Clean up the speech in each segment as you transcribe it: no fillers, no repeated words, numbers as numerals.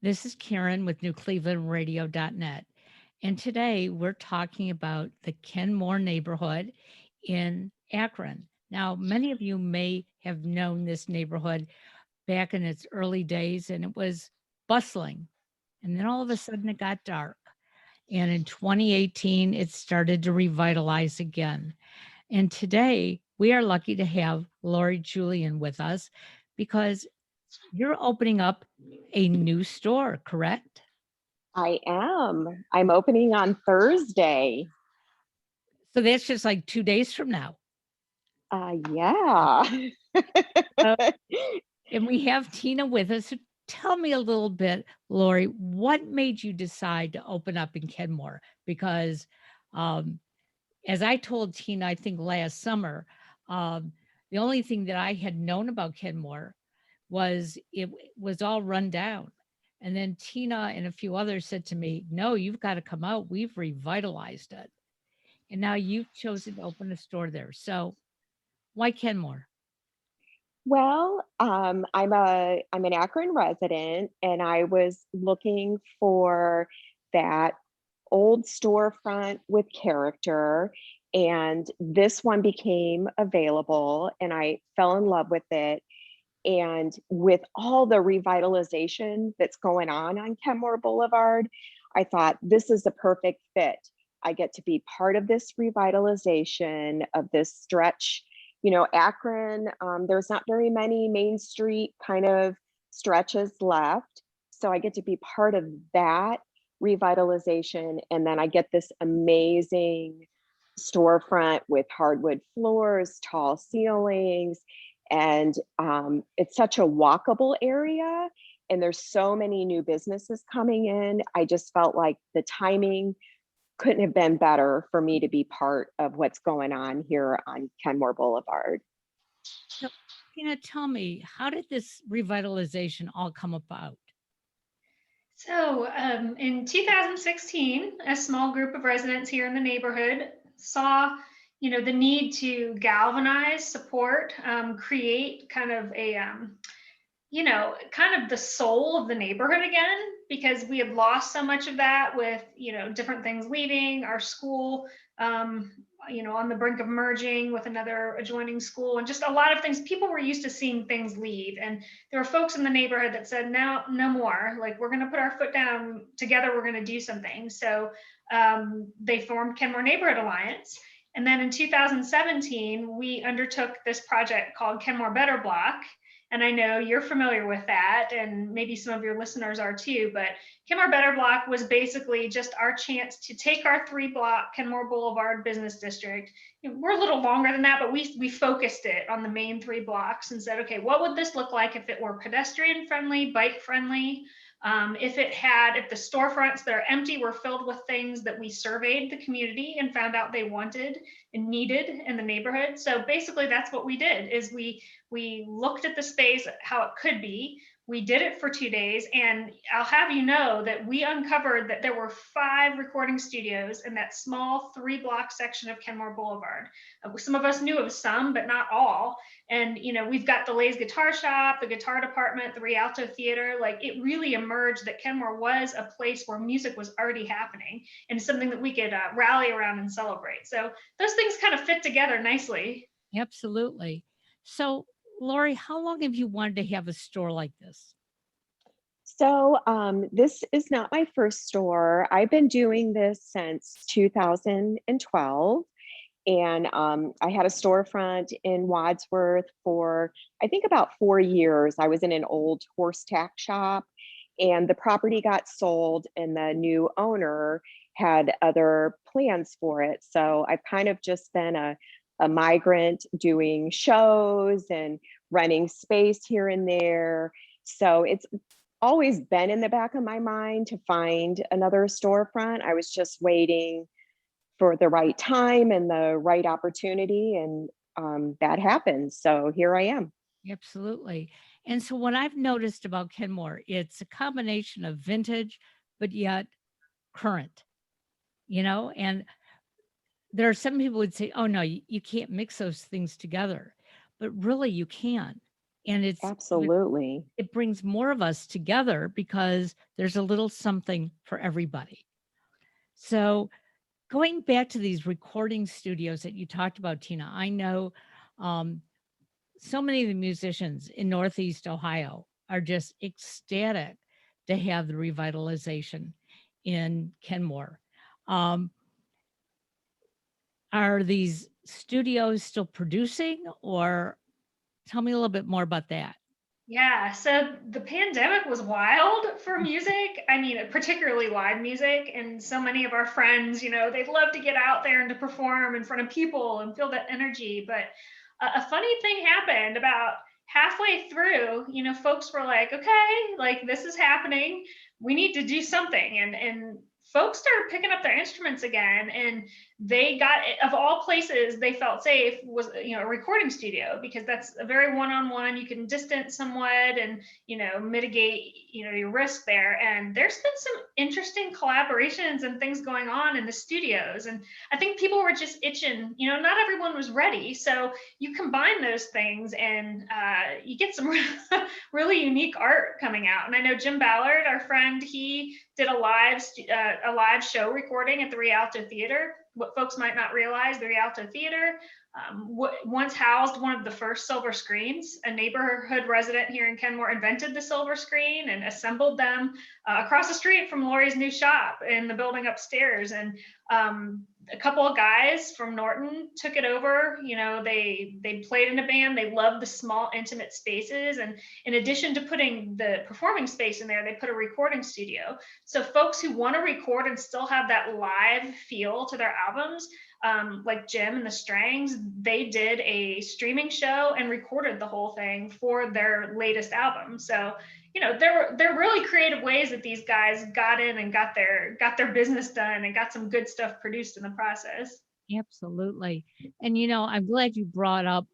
This is Karen with NewClevelandRadio.net. And today we're talking about the Kenmore neighborhood in Akron. Now, many of you may have known this neighborhood back in its early days, and it was bustling. And then all of a sudden it got dark. And in 2018, it started to revitalize again. And today we are lucky to have Lori Julian with us because you're opening up a new store, correct? I am. I'm opening on Thursday. So that's just like 2 days from now. Yeah. Uh, and we have Tina with us. So tell me a little bit, Lori, what made you decide to open up in Kenmore? Because um, as I told Tina, I think last summer, um, the only thing that I had known about Kenmore was it was all run down. And then Tina and a few others said to me, no, you've got to come out. We've revitalized it. And now you've chosen to open a store there. So why Kenmore? Well, I'm an Akron resident, and I was looking for that old storefront with character. And this one became available, and I fell in love with it. And with all the revitalization that's going on Kenmore Boulevard, I thought this is the perfect fit. I get to be part of this revitalization of this stretch. Akron, there's not very many Main Street kind of stretches left. So I get to be part of that revitalization. And then I get this amazing storefront with hardwood floors, tall ceilings, and it's such a walkable area, and there's so many new businesses coming in. I just felt like the timing couldn't have been better for me to be part of what's going on here on Kenmore Boulevard. So, Tina, tell me, how did this revitalization all come about? So, in 2016, a small group of residents here in the neighborhood saw, the need to galvanize, support, create kind of kind of the soul of the neighborhood again, because we had lost so much of that with, different things leaving our school, on the brink of merging with another adjoining school, and just a lot of things. People were used to seeing things leave. And there were folks in the neighborhood that said, no, no more. Like, we're going to put our foot down together. We're going to do something. So they formed Kenmore Neighborhood Alliance. And then in 2017, we undertook this project called Kenmore Better Block. And I know you're familiar with that, and maybe some of your listeners are too, but Kenmore Better Block was basically just our chance to take our 3-block Kenmore Boulevard Business District. We're a little longer than that, but we focused it on the main 3 blocks and said, okay, what would this look like if it were pedestrian friendly, bike friendly? If the storefronts that are empty were filled with things that we surveyed the community and found out they wanted and needed in the neighborhood. So basically that's what we did, is we looked at the space, how it could be. We did it for 2 days, and I'll have you know that we uncovered that there were 5 recording studios in that small 3-block section of Kenmore Boulevard. Some of us knew of some, but not all. And we've got the Lay's Guitar Shop, the Guitar Department, the Rialto Theater. Like, it really emerged that Kenmore was a place where music was already happening, and something that we could rally around and celebrate. So those things kind of fit together nicely. Absolutely. So, Lori, how long have you wanted to have a store like this? So this is not my first store. I've been doing this since 2012. And I had a storefront in Wadsworth for, I think, about 4 years. I was in an old horse tack shop, and the property got sold, and the new owner had other plans for it. So I've kind of just been a migrant doing shows and renting space here and there. So it's always been in the back of my mind to find another storefront. I was just waiting for the right time and the right opportunity, and that happened. So here I am. Absolutely. And so, what I've noticed about Kenmore, it's a combination of vintage, but yet current, and there are some people would say, oh, no, you can't mix those things together. But really, you can. And Absolutely. it brings more of us together because there's a little something for everybody. So going back to these recording studios that you talked about, Tina, I know so many of the musicians in Northeast Ohio are just ecstatic to have the revitalization in Kenmore. Are these studios still producing, or tell me a little bit more about that? Yeah, so the pandemic was wild for music. I mean, particularly live music. And so many of our friends, they'd love to get out there and to perform in front of people and feel that energy. But a funny thing happened about halfway through, folks were like, okay, like this is happening. We need to do something. And folks started picking up their instruments again. And they got, of all places they felt safe was a recording studio, because that's a very one-on-one, you can distance somewhat and mitigate your risk there. And there's been some interesting collaborations and things going on in the studios, and I think people were just itching. Not everyone was ready, so you combine those things and you get some really unique art coming out. And I know Jim Ballard, our friend, he did a live show recording at the Rialto Theater. What folks might not realize, the Rialto Theater once housed one of the first silver screens. A neighborhood resident here in Kenmore invented the silver screen and assembled them across the street from Lori's new shop in the building upstairs. And a couple of guys from Norton took it over. They played in a band. They loved the small, intimate spaces. And in addition to putting the performing space in there, they put a recording studio. So folks who want to record and still have that live feel to their albums, like Jim and the Strangs, they did a streaming show and recorded the whole thing for their latest album. So they're really creative ways that these guys got in and got their business done and got some good stuff produced in the process. Absolutely. And I'm glad you brought up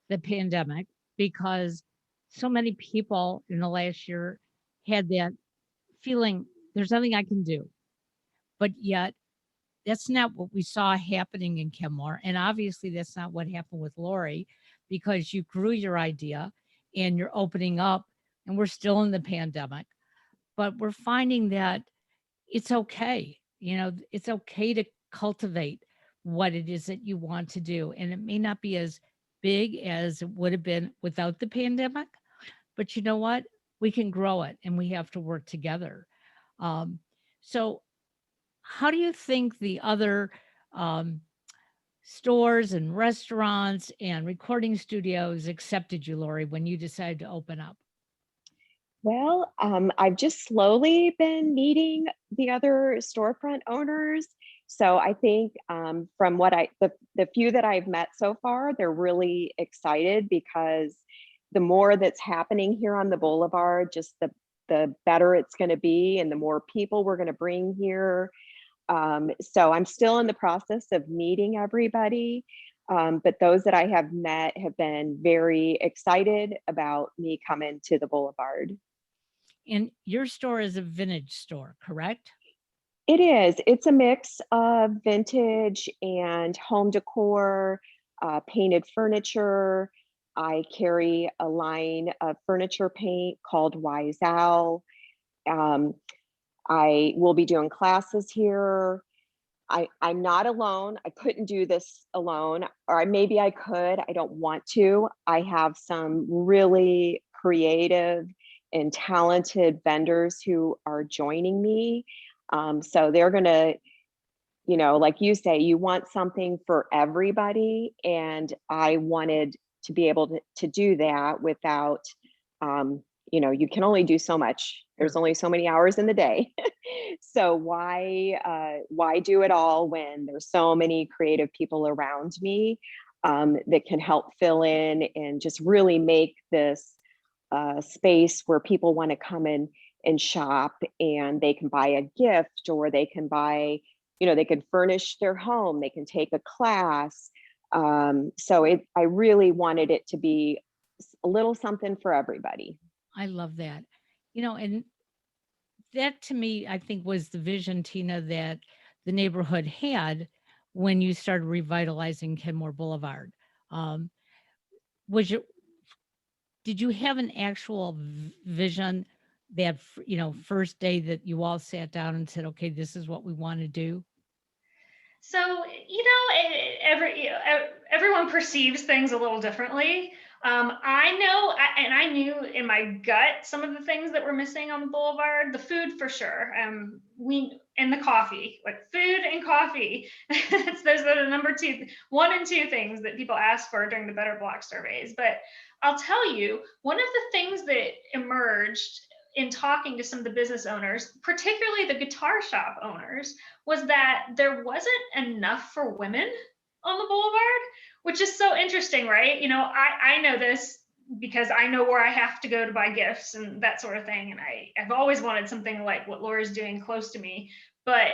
the pandemic, because so many people in the last year had that feeling there's nothing I can do. But yet that's not what we saw happening in Kenmore. And obviously that's not what happened with Lori, because you grew your idea and you're opening up, and we're still in the pandemic, but we're finding that it's okay. It's okay to cultivate what it is that you want to do. And it may not be as big as it would have been without the pandemic, but you know what? We can grow it, and we have to work together. So how do you think the other stores and restaurants and recording studios accepted you, Lori, when you decided to open up? Well, I've just slowly been meeting the other storefront owners. So I think from what the few that I've met so far, they're really excited, because the more that's happening here on the boulevard, just the better it's going to be, and the more people we're going to bring here. So I'm still in the process of meeting everybody. But those that I have met have been very excited about me coming to the boulevard. And your store is a vintage store, correct? It is. It's a mix of vintage and home decor, painted furniture. I carry a line of furniture paint called Wise Owl. I will be doing classes here. I'm not alone. I couldn't do this alone, or maybe I could. I don't want to. I have some really creative and talented vendors who are joining me. So they're going to, like you say, you want something for everybody. And I wanted to be able to do that without, you can only do so much. There's only so many hours in the day. So why do it all when there's so many creative people around me that can help fill in and just really make this space where people want to come in and shop, and they can buy a gift, or they can buy, they can furnish their home, they can take a class. So I really wanted it to be a little something for everybody. I love that. And that to me, I think, was the vision, Tina, that the neighborhood had when you started revitalizing Kenmore Boulevard. Was did you have an actual vision that, first day that you all sat down and said, okay, this is what we want to do? So, everyone perceives things a little differently. I know, and I knew in my gut some of the things that were missing on the boulevard. The food for sure. And the coffee, like food and coffee. Those are the number two, one and two things that people ask for during the Better Block surveys. But I'll tell you, one of the things that emerged in talking to some of the business owners, particularly the guitar shop owners, was that there wasn't enough for women on the boulevard, which is so interesting, right? I know this because I know where I have to go to buy gifts and that sort of thing. And I've always wanted something like what Laura's doing close to me. But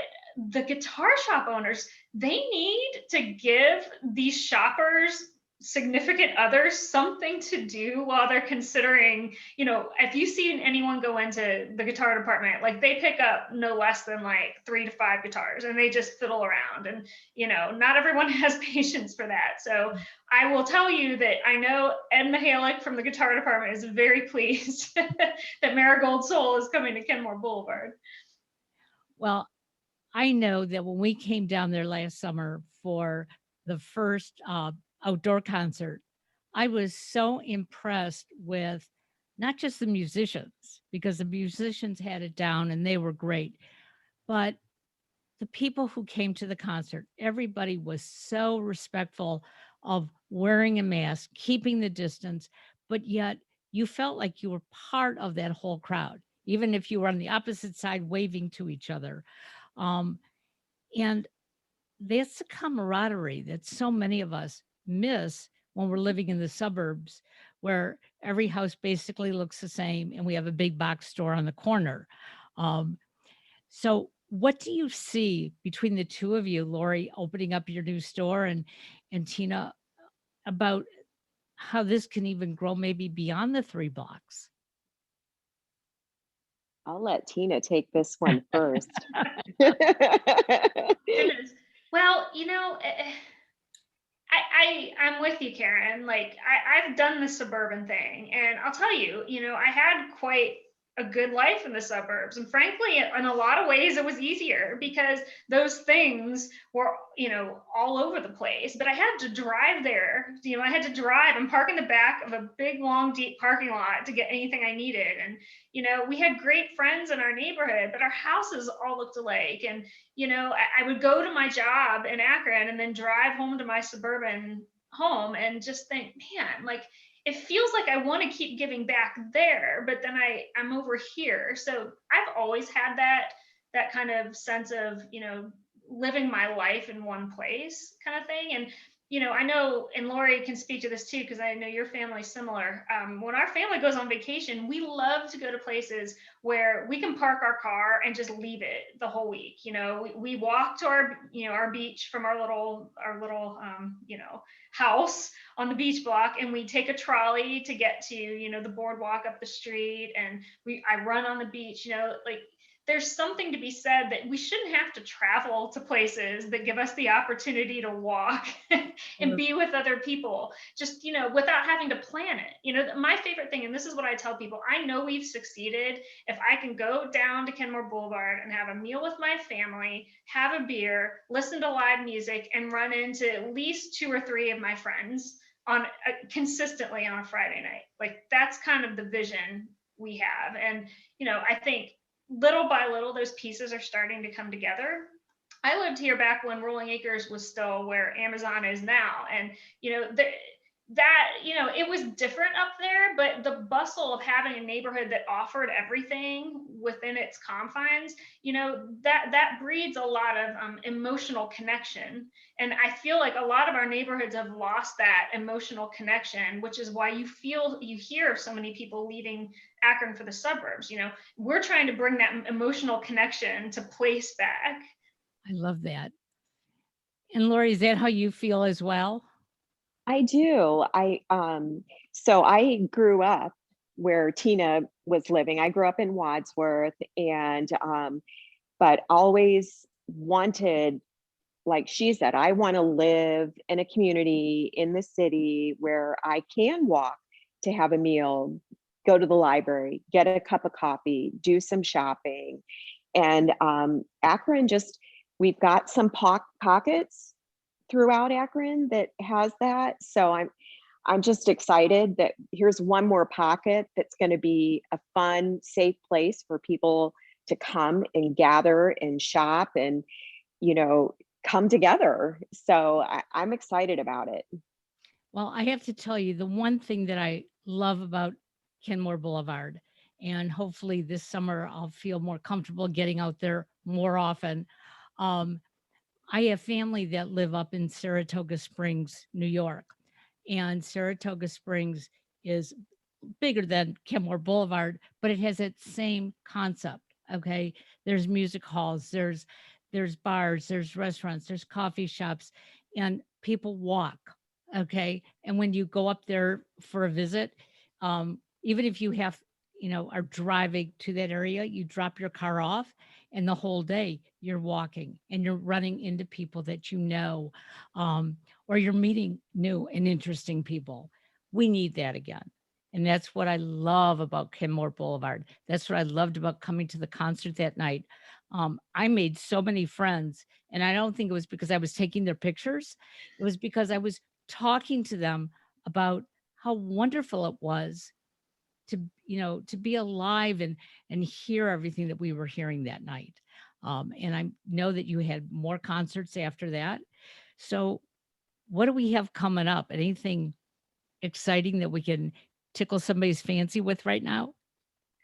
the guitar shop owners, they need to give these shoppers, significant others, something to do while they're considering, if you see anyone go into the guitar department, like they pick up no less than like 3 to 5 guitars and they just fiddle around, and not everyone has patience for that. So I will tell you that I know Ed Mihalik from the guitar department is very pleased that Marigold Soul is coming to Kenmore Boulevard. Well, I know that when we came down there last summer for the first outdoor concert, I was so impressed with not just the musicians, because the musicians had it down and they were great, but the people who came to the concert. Everybody was so respectful of wearing a mask, keeping the distance, but yet you felt like you were part of that whole crowd, even if you were on the opposite side waving to each other. Um, and that's the camaraderie that so many of us miss when we're living in the suburbs, where every house basically looks the same and we have a big box store on the corner. Um, so what do you see between the two of you, Lori, opening up your new store, and Tina, about how this can even grow maybe beyond the 3 blocks? I'll let Tina take this one first. Goodness. Well, I'm with you, Karen. Like I've done the suburban thing, and I'll tell you, I had quite a good life in the suburbs, and frankly, in a lot of ways, it was easier because those things were, all over the place. But I had to drive there. I had to drive and park in the back of a big, long, deep parking lot to get anything I needed. And we had great friends in our neighborhood, but our houses all looked alike. And I would go to my job in Akron and then drive home to my suburban home and just think, man, like it feels like I want to keep giving back there, but then I'm over here. So I've always had that kind of sense of, living my life in one place kind of thing. And I know, and Lori can speak to this too, because I know your family's similar. When our family goes on vacation, we love to go to places where we can park our car and just leave it the whole week. We walk to our beach from our little house on the beach block, and we take a trolley to get to, the boardwalk up the street, and I run on the beach, like there's something to be said that we shouldn't have to travel to places that give us the opportunity to walk and be with other people, just, without having to plan it. My favorite thing, and this is what I tell people, I know we've succeeded if I can go down to Kenmore Boulevard and have a meal with my family, have a beer, listen to live music, and run into at least 2 or 3 of my friends consistently on a Friday night. Like that's kind of the vision we have. And, I think little by little, those pieces are starting to come together. I lived here back when Rolling Acres was still where Amazon is now. And, it was different up there, but the bustle of having a neighborhood that offered everything within its confines, that breeds a lot of emotional connection. And I feel like a lot of our neighborhoods have lost that emotional connection, which is why you hear of so many people leaving Akron for the suburbs. We're trying to bring that emotional connection to place back. I love that. And Lori, is that how you feel as well? I do. So I grew up where Tina was living. I grew up in Wadsworth, and but always wanted, like she said, I want to live in a community in the city where I can walk to have a meal, go to the library, get a cup of coffee, do some shopping. And Akron we've got some pockets throughout Akron that has that. So I'm just excited that here's one more pocket that's going to be a fun, safe place for people to come and gather and shop and, come together. So I'm excited about it. Well, I have to tell you, the one thing that I love about Kenmore Boulevard, and hopefully this summer I'll feel more comfortable getting out there more often. Um, I have family that live up in Saratoga Springs, New York, and Saratoga Springs is bigger than Kenmore Boulevard, but it has that same concept. Okay, there's music halls, there's bars, there's restaurants, there's coffee shops, and people walk. Okay, and when you go up there for a visit, even if you are driving to that area, you drop your car off, and the whole day you're walking and you're running into people that you know, or you're meeting new and interesting people. We need that again. And that's what I love about Kenmore Boulevard. That's what I loved about coming to the concert that night. I made so many friends, and I don't think it was because I was taking their pictures. It was because I was talking to them about how wonderful it was to be alive and hear everything that we were hearing that night. And I know that you had more concerts after that. So what do we have coming up? Anything exciting that we can tickle somebody's fancy with right now?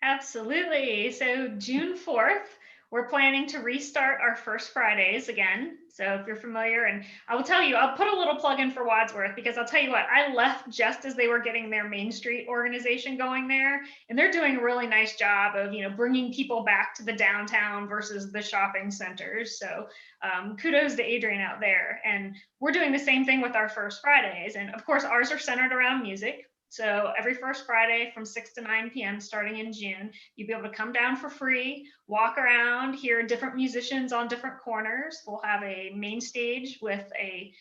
Absolutely. So June 4th, we're planning to restart our First Fridays again. So if you're familiar, and I will tell you, I'll put a little plug in for Wadsworth, because I'll tell you what, I left just as they were getting their Main Street organization going there, and they're doing a really nice job of, bringing people back to the downtown versus the shopping centers. So kudos to Adrian out there. And we're doing the same thing with our First Fridays. And of course, ours are centered around music. So every first Friday from 6 to 9 p.m. starting in June, you'll be able to come down for free, walk around, hear different musicians on different corners. We'll have a main stage with a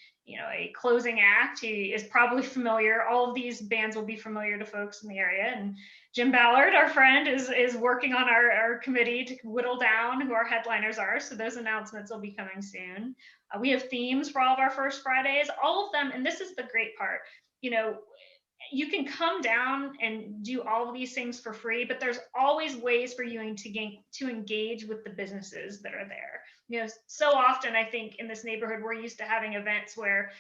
closing act. He is probably familiar. All of these bands will be familiar to folks in the area. And Jim Ballard, our friend, is working on our committee to whittle down who our headliners are. So those announcements will be coming soon. We have themes for all of our First Fridays, all of them. And this is the great part. You can come down and do all of these things for free, but there's always ways for you to engage with the businesses that are there. So often I think in this neighborhood, we're used to having events where,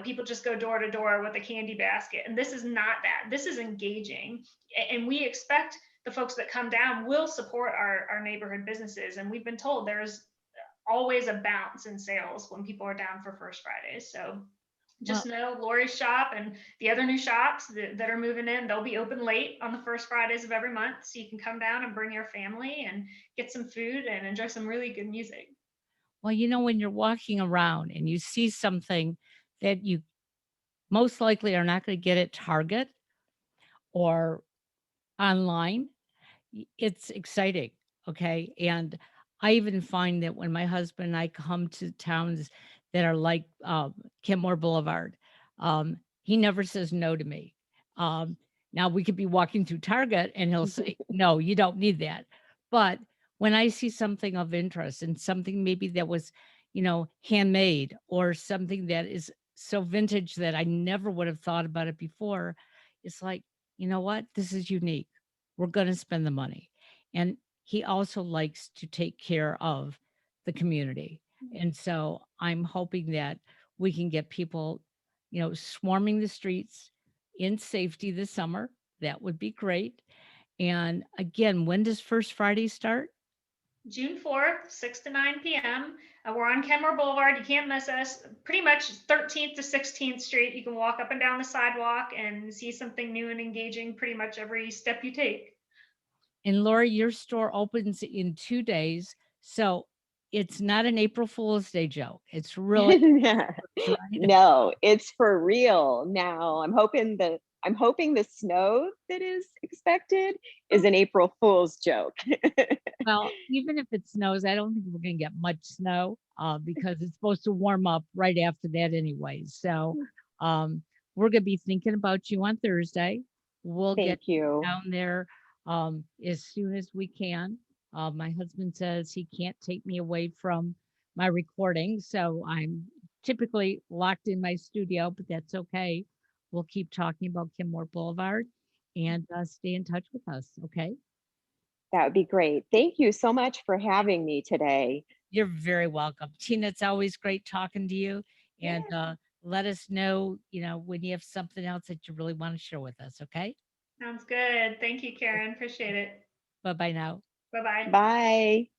people just go door to door with a candy basket. And this is not that. This is engaging. And we expect the folks that come down will support our neighborhood businesses. And we've been told there's always a bounce in sales when people are down for First Fridays. So just know Lori's shop and the other new shops that are moving in, they'll be open late on the first Fridays of every month. So you can come down and bring your family and get some food and enjoy some really good music. Well, when you're walking around and you see something that you most likely are not going to get at Target or online, it's exciting. Okay. And I even find that when my husband and I come to towns that are like Kenmore Boulevard, he never says no to me. Now we could be walking through Target and he'll say, no, you don't need that. But when I see something of interest and something maybe that was, handmade, or something that is so vintage that I never would have thought about it before, it's like, you know what? This is unique. We're going to spend the money. And he also likes to take care of the community. And so I'm hoping that we can get people, swarming the streets in safety this summer. That would be great. And again, when does First Friday start? June 4th, 6 to 9 p.m. We're on Kenmore Boulevard. You can't miss us. Pretty much 13th to 16th Street. You can walk up and down the sidewalk and see something new and engaging pretty much every step you take. And Lori, your store opens in 2 days. So it's not an April Fool's Day joke. It's really right? No, it's for real. Now I'm hoping the snow that is expected is an April Fool's joke. Well, even if it snows, I don't think we're going to get much snow because it's supposed to warm up right after that anyway. So we're going to be thinking about you on Thursday. We'll get Thank you. down there as soon as we can. My husband says he can't take me away from my recording, so I'm typically locked in my studio, but that's okay. We'll keep talking about Kenmore Boulevard and stay in touch with us. Okay. That would be great. Thank you so much for having me today. You're very welcome. Tina, it's always great talking to you. And Yeah, let us know, when you have something else that you really want to share with us. Okay. sounds good. Thank you, Karen. Appreciate it. Bye bye now. Bye bye. Bye.